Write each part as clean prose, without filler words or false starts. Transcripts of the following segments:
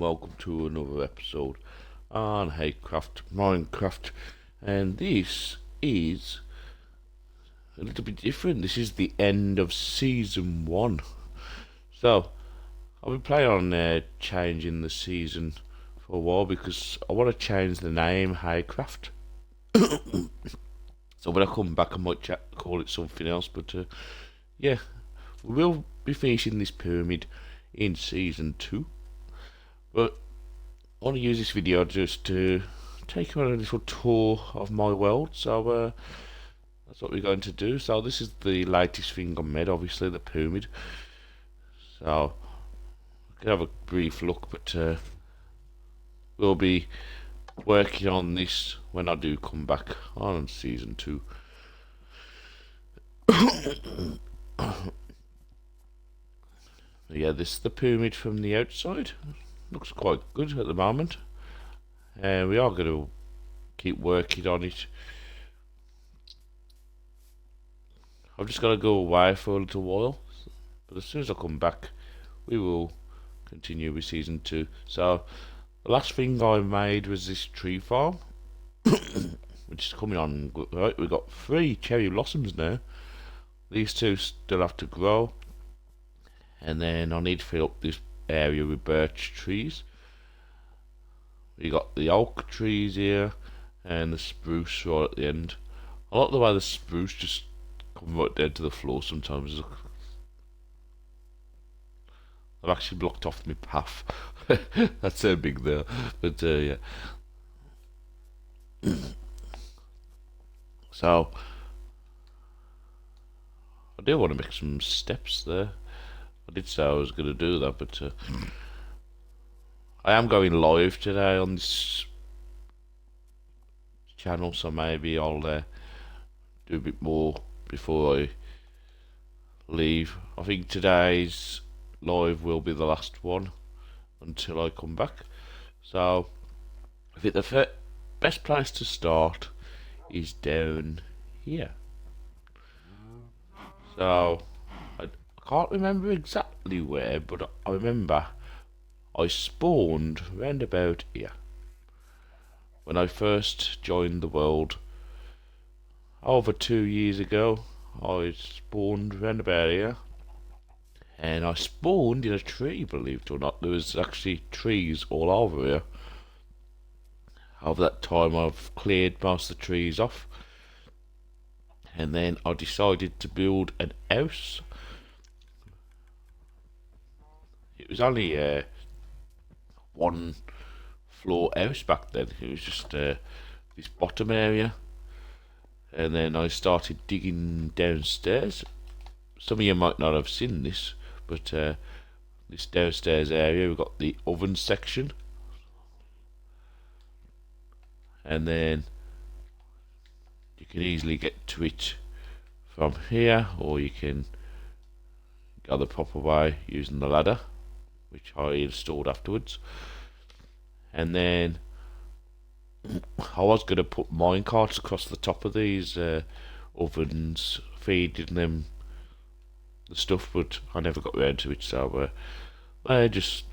welcome to another episode on Haycraft Minecraft. And this is a little bit different. This is the end of season 1. So, I've been planning on changing the season for a while because I want to change the name Haycraft. So when I come back I might call it something else, but yeah, we will be finishing this pyramid in season 2. But I want to use this video just to take you on a little tour of my world. So that's what we're going to do. So this is the latest thing I made, obviously the pyramid. So we can have a brief look, but we'll be working on this when I do come back on season 2. Yeah, this is the pyramid from the outside. Looks quite good at the moment, and we are going to keep working on it. I've just got to go away for a little while, but as soon as I come back we will continue with season 2. So the last thing I made was this tree farm, which is coming on. Right, we've got 3 cherry blossoms now. These 2 still have to grow, and then I need to fill up this area with birch trees. We got the oak trees here and the spruce right at the end. I like the way the spruce just come right down to the floor sometimes. Look, I've actually blocked off my path. That's so big there, but yeah. So I do want to make some steps there. I did say I was going to do that, but I am going live today on this channel, so maybe I'll do a bit more before I leave. I think today's live will be the last one until I come back. So I think the best place to start is down here. So I can't remember exactly where, but I remember I spawned round about here when I first joined the world over 2 years ago. I spawned round about here, and I spawned in a tree, believe it or not. There was actually trees all over here. Over that time I've cleared most of the trees off, and then I decided to build an house. It was only 1 floor house back then. It was just this bottom area, and then I started digging downstairs. Some of you might not have seen this, but this downstairs area, we've got the oven section, and then you can easily get to it from here, or you can go the proper way using the ladder, which I installed afterwards. And then I was going to put minecarts across the top of these ovens, feeding them the stuff, but I never got around to it, so I just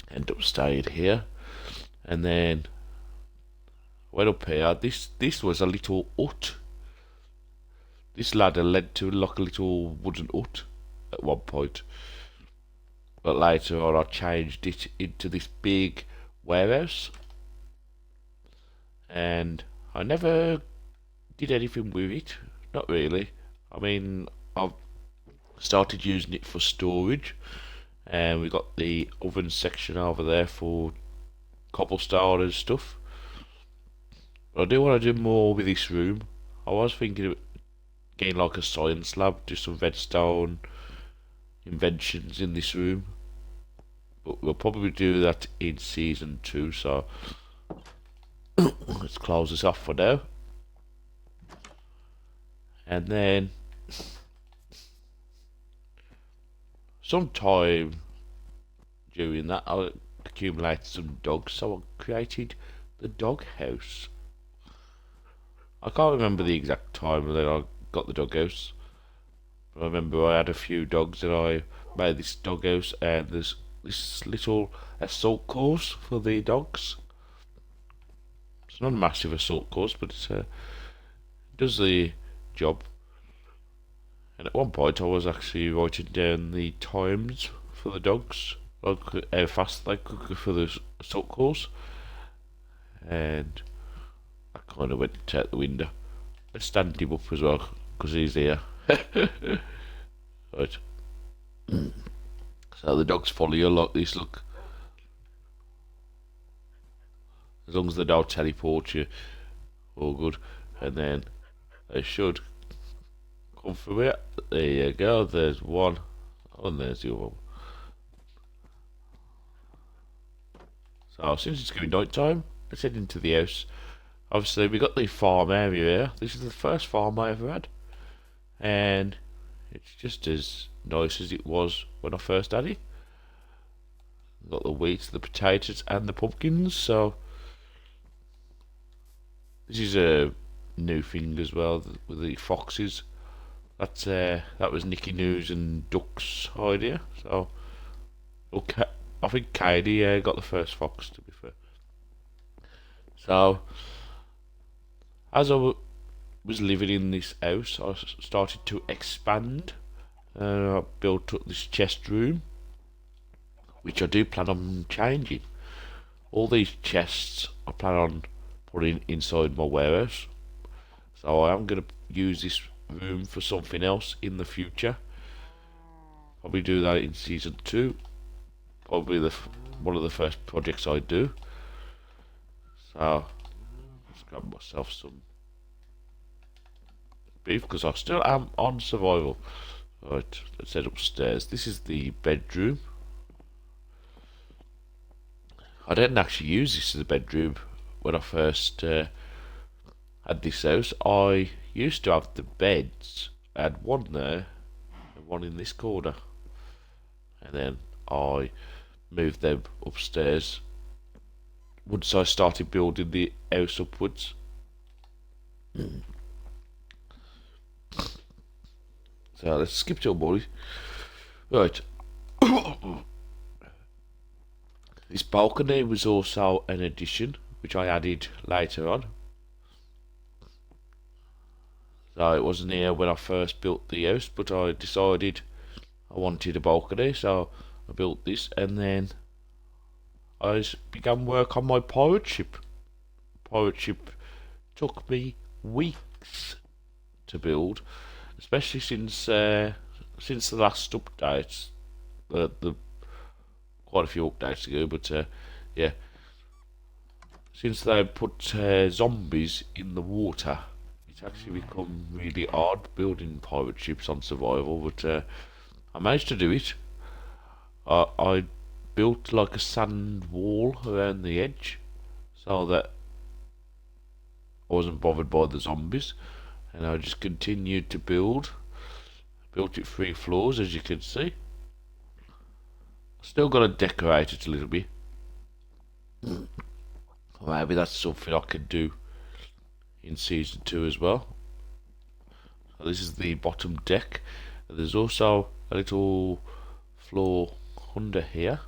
ended up staying here. And then went up here. This was a little hut. This ladder led to like a little wooden hut at one point, but later on I changed it into this big warehouse, and I never did anything with it. Not really. I mean, I've started using it for storage, and we got the oven section over there for cobblestone and stuff. But I do want to do more with this room. I was thinking of getting like a science lab, do some redstone inventions in this room, but we'll probably do that in season 2. So let's close this off for now, and then sometime during that I accumulated some dogs, so I created the dog house. I can't remember the exact time that I got the dog house, but I remember I had a few dogs and I made this dog house, and there's this little assault course for the dogs. It's not a massive assault course, but it does the job. And at one point, I was actually writing down the times for the dogs, like how fast they could go for the assault course, and I kind of went out the window. Let's stand him up as well, because he's here. Right. So the dogs follow you like this, look. As long as they don't teleport you, all good. And then they should come from here. There you go, there's one. Oh, and there's the other one. So since it's going night time, let's head into the house. Obviously we got the farm area here. This is the first farm I ever had. And it's just as nice as it was when I first had it. Got the wheat, the potatoes and the pumpkins, so this is a new thing as well with the foxes. That was Nicky News and Duck's idea. So, okay, I think Katie got the first fox. To be fair, so as was living in this house, I started to expand. I built up this chest room, which I do plan on changing. All these chests I plan on putting inside my warehouse. So I am going to use this room for something else in the future. Probably do that in season 2. Probably one of the first projects I do. So let's grab myself some beef because I still am on survival. Right, let's head upstairs. This is the bedroom. I didn't actually use this as a bedroom when I first had this house. I used to have the beds. I had one there and one in this corner, and then I moved them upstairs once I started building the house upwards. So let's skip to a boy. Right. This balcony was also an addition which I added later on. So it wasn't here when I first built the house, but I decided I wanted a balcony, so I built this, and then I began work on my pirate ship. Pirate ship took me weeks to build, especially since the last update. The quite a few updates ago, but yeah, since they put zombies in the water, it's actually become really hard building pirate ships on survival. But I managed to do it. I built like a sand wall around the edge, so that I wasn't bothered by the zombies, and I just continued to build. Built it 3 floors, as you can see. Still got to decorate it a little bit. Maybe that's something I could do in season 2 as well. So this is the bottom deck. There's also a little floor under here.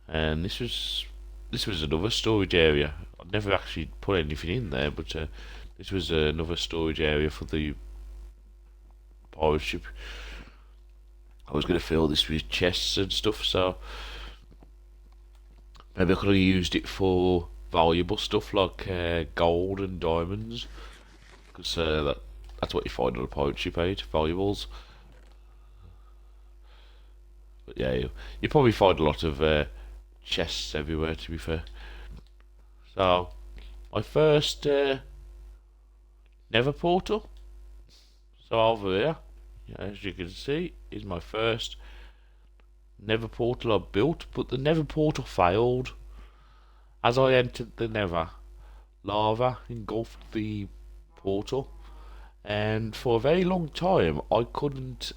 And this was another storage area. I never actually put anything in there, but this was another storage area for the pirate ship. I was going to fill this with chests and stuff, so maybe I could have used it for valuable stuff like gold and diamonds, because that's what you find on a pirate ship, valuables. But yeah, you probably find a lot of chests everywhere, to be fair. So my first Nether portal. So over here, as you can see, is my first Nether portal I built, but the Nether portal failed. As I entered the Nether, lava engulfed the portal, and for a very long time I couldn't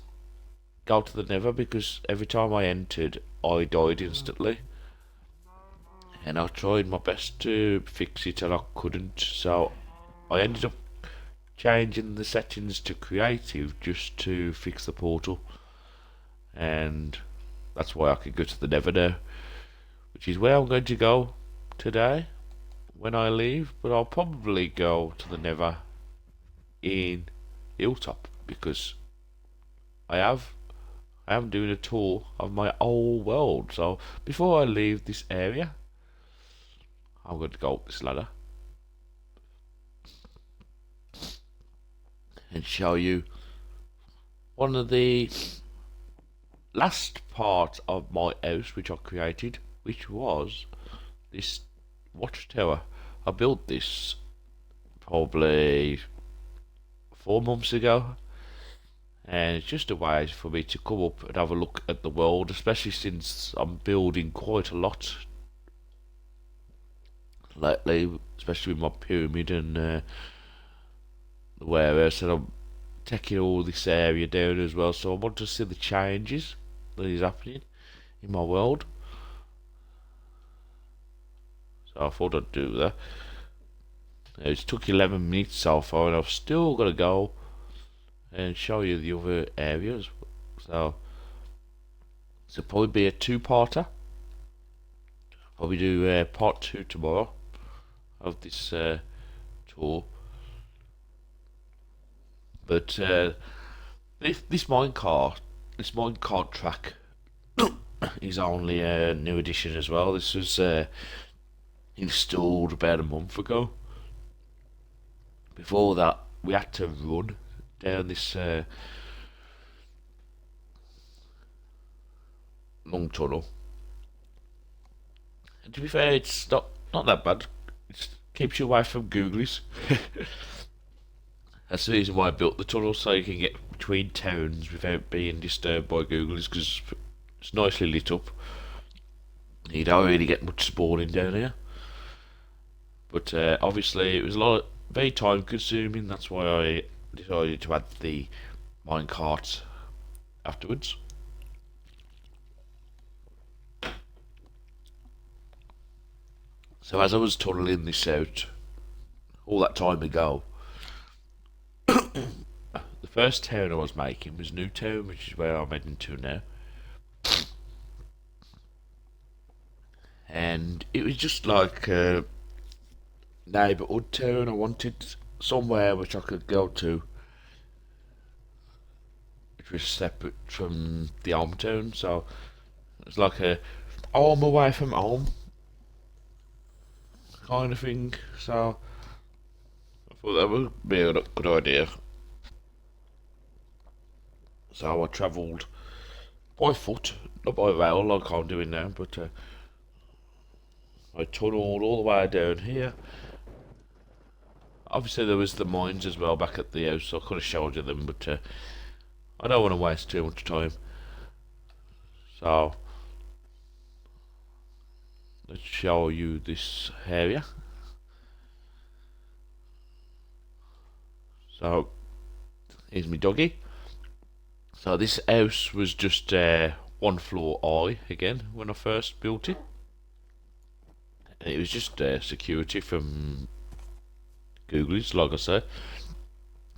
go to the Nether because every time I entered I died instantly. And I tried my best to fix it and I couldn't, so I ended up changing the settings to creative just to fix the portal, and that's why I could go to the Nether now, which is where I'm going to go today when I leave. But I'll probably go to the Nether in Hilltop because I am doing a tour of my whole world. So before I leave this area, I'm going to go up this ladder and show you one of the last part of my house which I created, which was this watchtower. I built this probably 4 months ago, and it's just a way for me to come up and have a look at the world, especially since I'm building quite a lot lately, especially with my pyramid and the warehouse, and I'm taking all this area down as well, so I want to see the changes that is happening in my world. So I thought I'd do that. It took 11 minutes so far, and I've still got to go and show you the other areas. So it'll probably be a two-parter. Probably do part 2 tomorrow of this tour. But this minecart track is only a new addition as well. This was installed about a month ago. Before that, we had to run down this long tunnel. And to be fair, it's not that bad. It keeps you away from googlies. That's the reason why I built the tunnel, so you can get between towns without being disturbed by googlies, because it's nicely lit up. You don't really get much spawning down here. But obviously it was very time consuming, that's why I decided to add the minecart afterwards. So as I was tunneling this out all that time ago, the first town I was making was Newtown, which is where I'm heading to now. And it was just like a neighbourhood town. I wanted somewhere which I could go to, which was separate from the hometown. So it was like a home away from home kind of thing. So I thought that would be a good idea. So I travelled by foot, not by rail like I'm doing now, but I tunnelled all the way down here. Obviously there was the mines as well back at the house, so I could have showed you them, but I don't want to waste too much time. So let's show you this area. So here's my doggy. So this house was just one floor high again when I first built it. And it was just security from googlies, like I say.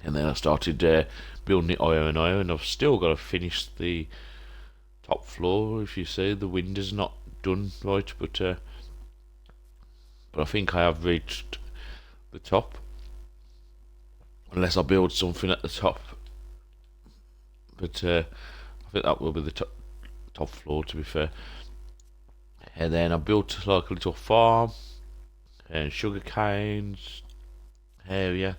And then I started building it higher and higher, and I've still got to finish the top floor. If you see, the window's not done right, but I think I have reached the top, unless I build something at the top. But I think that will be the top floor, to be fair. And then I built like a little farm and sugar canes area.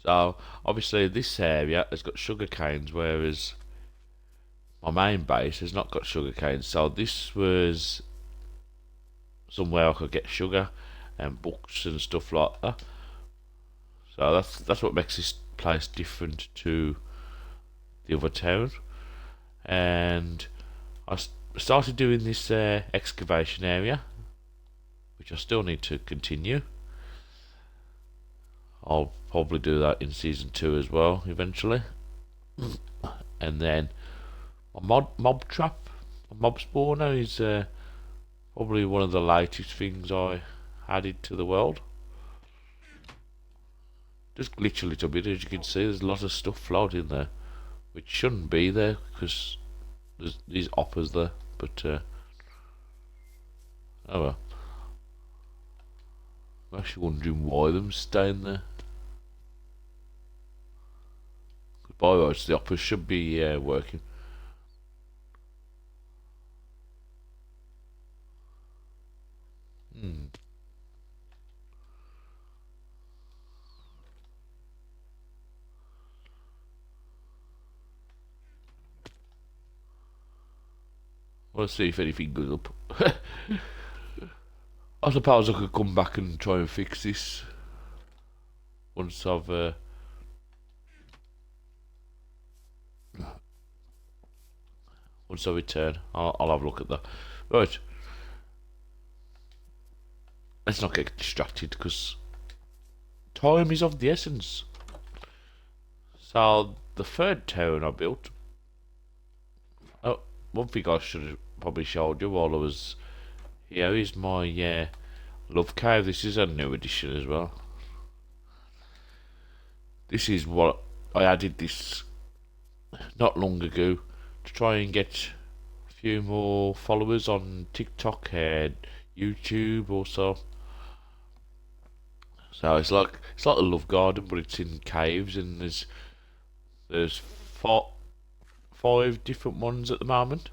So obviously this area has got sugar canes, whereas my main base has not got sugar canes. So this was somewhere I could get sugar and books and stuff like that. So that's what makes this place different to the other town. And I started doing this excavation area, which I still need to continue. I'll probably do that in season 2 as well eventually. And then my mob trap, my mob spawner is probably one of the latest things I added to the world. just glitch a little bit. As you can see, there's a lot of stuff floating there, which shouldn't be there because there's these hoppers there. But oh well. I'm actually wondering why them staying there. By rights, the hoppers should be working. Hmm. Let's see if anything goes up. I suppose I could come back and try and fix this once I return. I'll have a look at that. Right. Let's not get distracted because time is of the essence. So the third town I built. Oh, one thing I should have probably showed you while I was here is my love cave. This is a new edition as well. This is what I added this not long ago to try and get a few more followers on TikTok and YouTube also. So it's like a love garden, but it's in caves, and there's five different ones at the moment.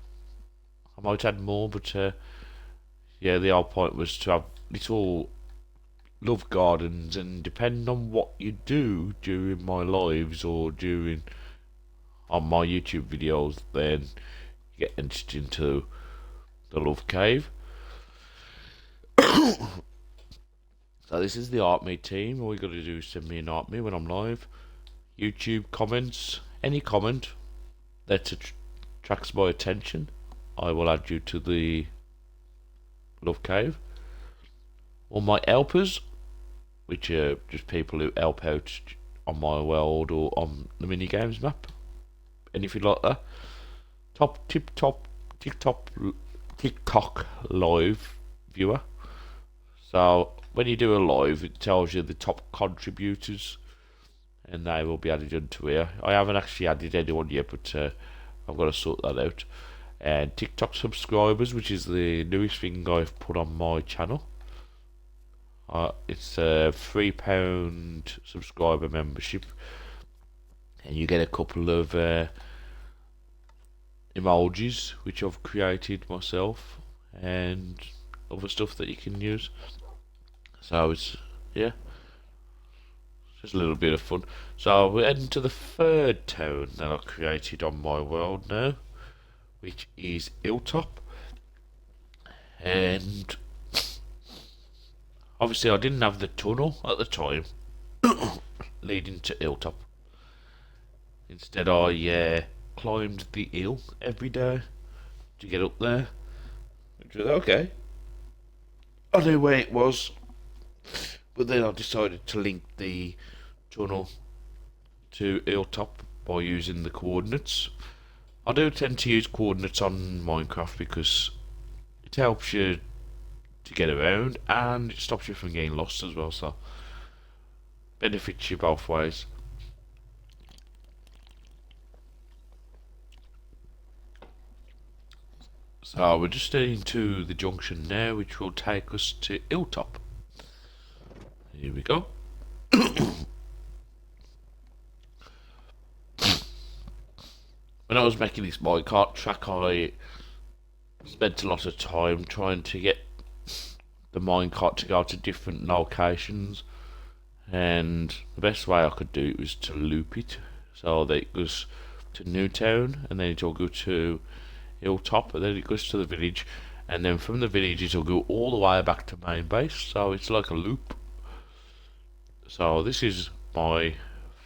I might add more, but yeah, the whole point was to have little love gardens, and depending on what you do during my lives or during on my YouTube videos, then you get entered into the love cave. So this is the ArtMe team. All you got to do is send me an ArtMe when I'm live. YouTube comments, any comment that attracts my attention, I will add you to the love cave. Or my helpers, which are just people who help out on my world or on the mini games map, anything like that. TikTok live viewer. So when you do a live, it tells you the top contributors, and they will be added into here. I haven't actually added anyone yet, but I've got to sort that out. And TikTok subscribers, which is the newest thing I've put on my channel. It's a £3 subscriber membership, and you get a couple of emojis which I've created myself and other stuff that you can use. So it's just a little bit of fun. So we're heading to the third town that I created on my world now, which is Hilltop. And obviously I didn't have the tunnel at the time leading to Hilltop. Instead I climbed the hill every day to get up there. Which was okay. I knew where it was, but then I decided to link the tunnel to Hilltop by using the coordinates. I do tend to use coordinates on Minecraft because it helps you to get around and it stops you from getting lost as well, so benefits you both ways. So we're just heading to the junction now, which will take us to Hilltop. Here we go. When I was making this minecart track, I spent a lot of time trying to get the minecart to go to different locations, and the best way I could do it was to loop it so that it goes to Newtown, and then it'll go to Hilltop, and then it goes to the village, and then from the village it'll go all the way back to main base, so it's like a loop. So this is my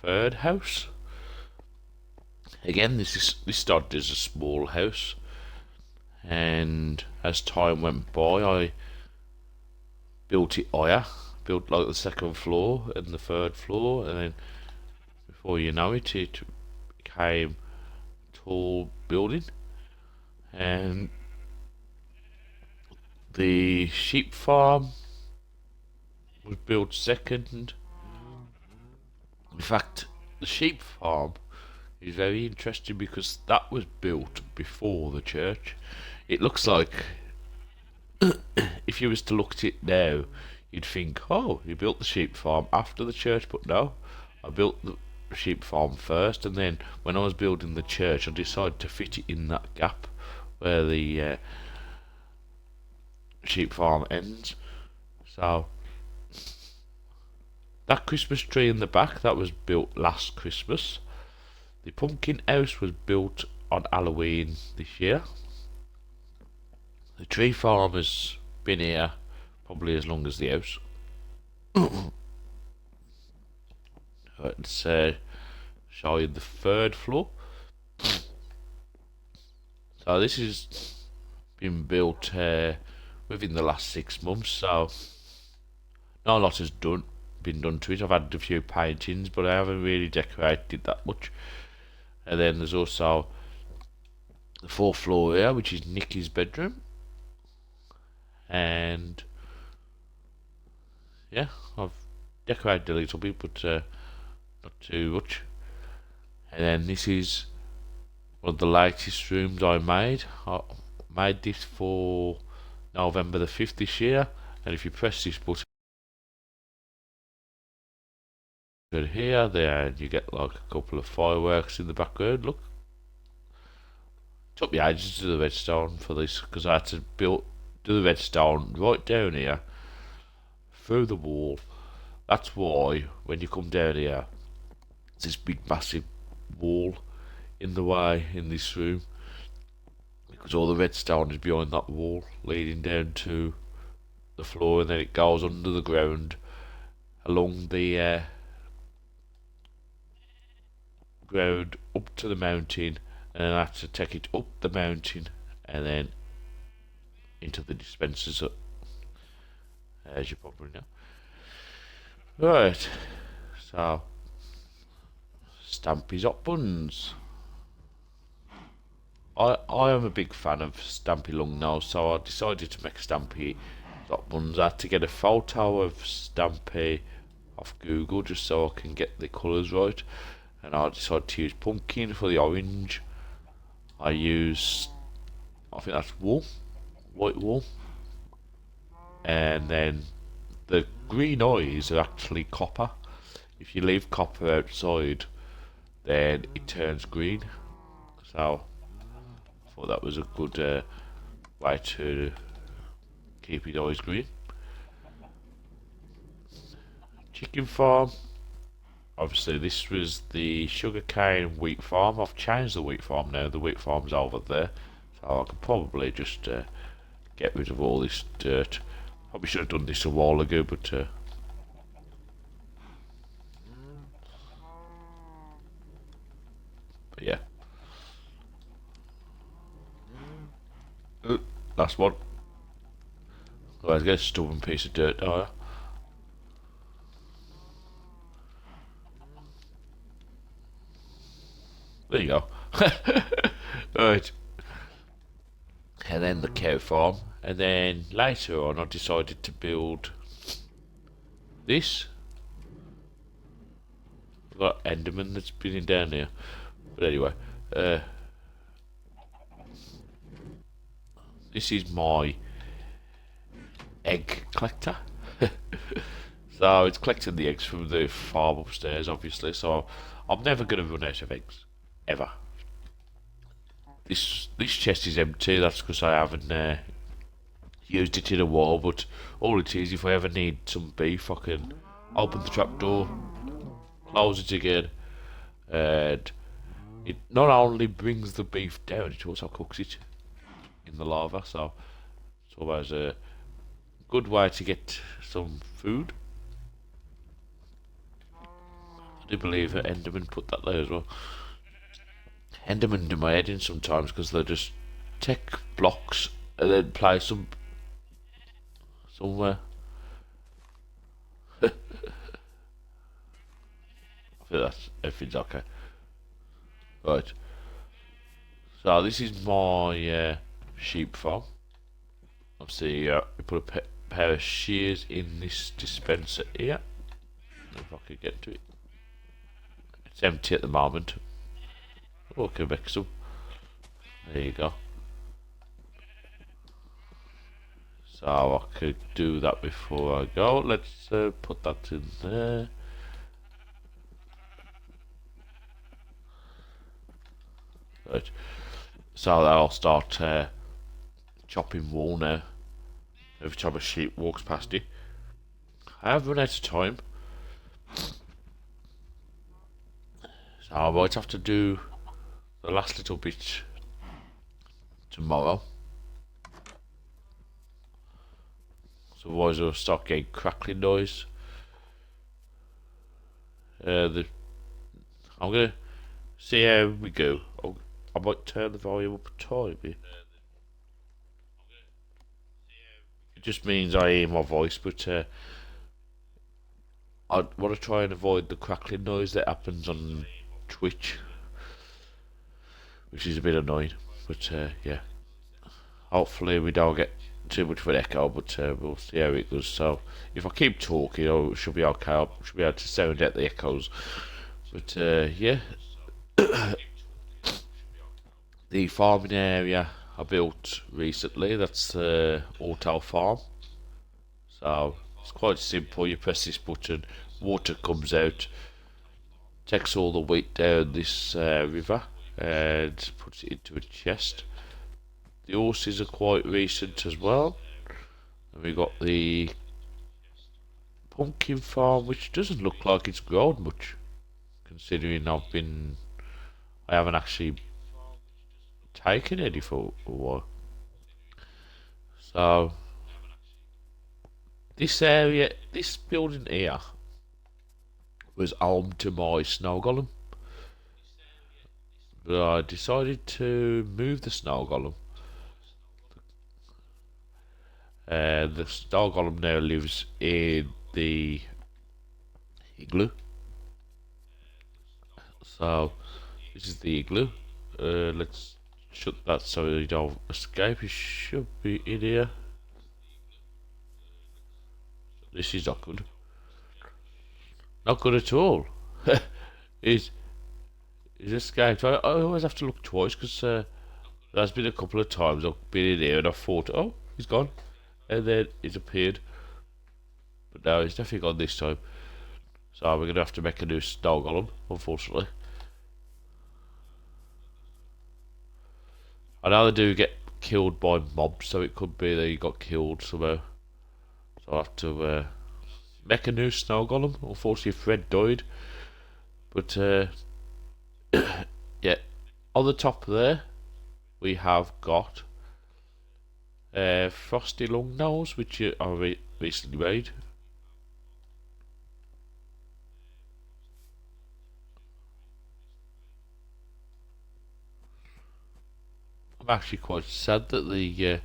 third house. Again, this started as a small house, and as time went by I built it higher, built like the second floor and the third floor, and then before you know it, it became a tall building. And the sheep farm was built second, In fact, the sheep farm is very interesting because that was built before the church. It looks like, if you was to look at it now, you'd think, oh, you built the sheep farm after the church, but no, I built the sheep farm first, and then when I was building the church, I decided to fit it in that gap where the sheep farm ends. So that Christmas tree in the back, that was built last Christmas. The pumpkin house was built on Halloween this year. The tree farm has been here probably as long as the house. Let's show you the third floor. So this has been built within the last 6 months, so not a lot has been done to it. I've had a few paintings, but I haven't really decorated it that much. And then there's also the fourth floor here, which is Nikki's bedroom. And yeah, I've decorated a little bit, but not too much. And then this is one of the latest rooms I made. I made this for November the 5th this year, and if you press this button here, then you get like a couple of fireworks in the background. Look, took me ages to do the redstone for this because I had to do the redstone right down here through the wall. That's why when you come down here, there's this big massive wall in the way in this room, because all the redstone is behind that wall leading down to the floor, and then it goes under the ground along the ground up to the mountain, and then I have to take it up the mountain and then into the dispensers, as you probably know. Right, so Stampy's Hot Buns. I am a big fan of Stampy Longnose, so I decided to make Stampy Hot Buns. I had to get a photo of Stampy off Google just so I can get the colours right, and I decided to use pumpkin for the orange. I think that's wool, white wool, and then the green eyes are actually copper. If you leave copper outside, then it turns green. So I thought that was a good way to keep his eyes green. Chicken farm. Obviously, this was the sugarcane wheat farm. I've changed the wheat farm now. The wheat farm's over there, so I could probably just get rid of all this dirt. Probably should have done this a while ago, but yeah. Last one. Otherwise, get a stubborn piece of dirt there. There you go. Right. And then the cow farm. And then later on, I decided to build this. I've got Enderman that's been in down here. But anyway, this is my egg collector. So it's collecting the eggs from the farm upstairs, obviously. So I'm never going to run out of eggs, ever. This chest is empty. That's because I haven't used it in a while. But all it is, if I ever need some beef, I can open the trapdoor, close it again, and it not only brings the beef down, it also cooks it in the lava. So it's always a good way to get some food. I do believe that Enderman put that there as well. Enderman do my head in sometimes because they just take blocks and then play somewhere. I think that's everything's okay. Right. So this is my sheep farm. Obviously, we put a pair of shears in this dispenser here. If I could get to it. It's empty at the moment. Oh, can make some. There you go. So I could do that before I go. Let's put that in there. Right. So I'll start chopping wool now. Every time a sheep walks past you. I have run out of time. So I might have to do the last little bit tomorrow. So otherwise I'll start getting crackling noise. I'm gonna see how we go. I might turn the volume up a tiny bit. It just means I hear my voice, but I want to try and avoid the crackling noise that happens on Twitch, which is a bit annoying. But yeah, hopefully we don't get too much of an echo, but we'll see how it goes. So if I keep talking, it should be okay. I should be able to sound out the echoes. But yeah, the farming area I built recently, that's the auto farm. So it's quite simple. You press this button, water comes out, takes all the wheat down this river and puts it into a chest. The horses are quite recent as well. And we got the pumpkin farm, which doesn't look like it's grown much, considering I haven't actually taken any for a while. So this area, this building here, was home to my snow golem, but I decided to move the snow golem. The snow golem now lives in the igloo. So this is the igloo. Let's shut that so you don't escape. It should be in here. This is not good. Not good at all. He's escaped. I always have to look twice because there's been a couple of times I've been in here and I thought, oh, he's gone, and then he's appeared. But no, he's definitely gone this time. So we're gonna have to make a new snow golem, unfortunately. I know they do get killed by mobs, so it could be that he got killed somehow. So I'll have to make a new snow golem. Unfortunately, Fred died. But yeah, on the top there, we have got Frosty Longnose, which I recently made. I'm actually quite sad that the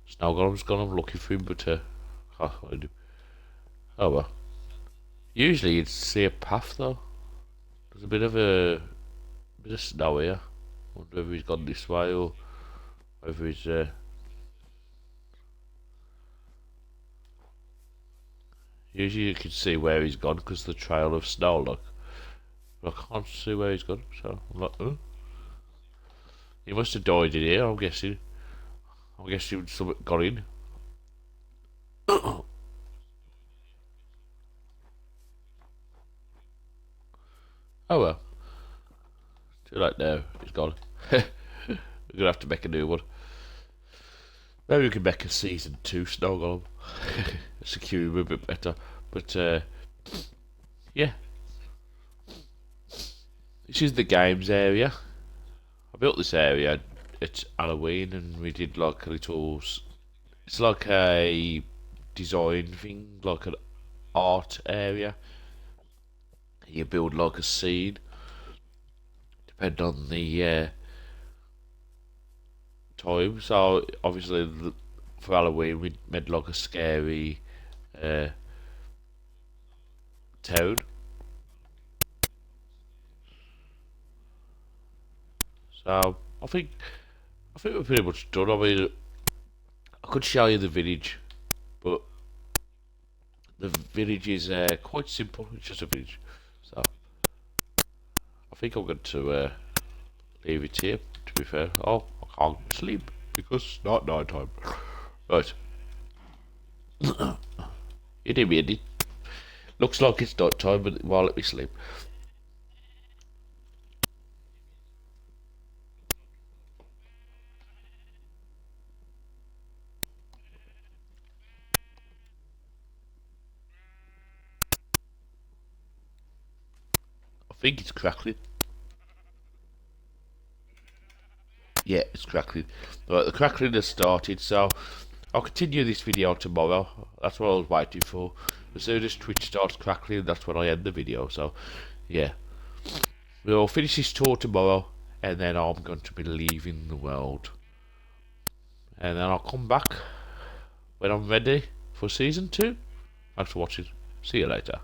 snow golem's gone. I'm looking for him, but can't find him. Oh well. Usually you'd see a path though. There's a bit of snow here. Wonder whether he's gone this way or whether he's usually you can see where he's gone because the trail of snow, look. But I can't see where he's gone, so I'm like, oh. He must have died in here, I'm guessing. I'm guessing something got in. Oh well. Too late now, he's gone. We're gonna have to make a new one. Maybe we can make a season 2 Snow Golem. Secure him a bit better. But yeah. This is the games area. I built this area at Halloween and we did like a little. It's like a design thing, like an art area. You build like a scene, depending on the time. So obviously, for Halloween, we made like a scary uh, town. So I think we're pretty much done. I mean, I could show you the village, but the village is quite simple. It's just a village. So I think I'm going to leave it here, to be fair. Oh, I can't sleep because it's not night time. Right. You did me, Andy. Looks like it's night time, but it won't let me sleep. I think it's crackling. Yeah, it's crackling. Right, the crackling has started, so I'll continue this video tomorrow. That's what I was waiting for. As soon as Twitch starts crackling, that's when I end the video. So, yeah. We'll finish this tour tomorrow, and then I'm going to be leaving the world. And then I'll come back when I'm ready for season 2. Thanks for watching. See you later.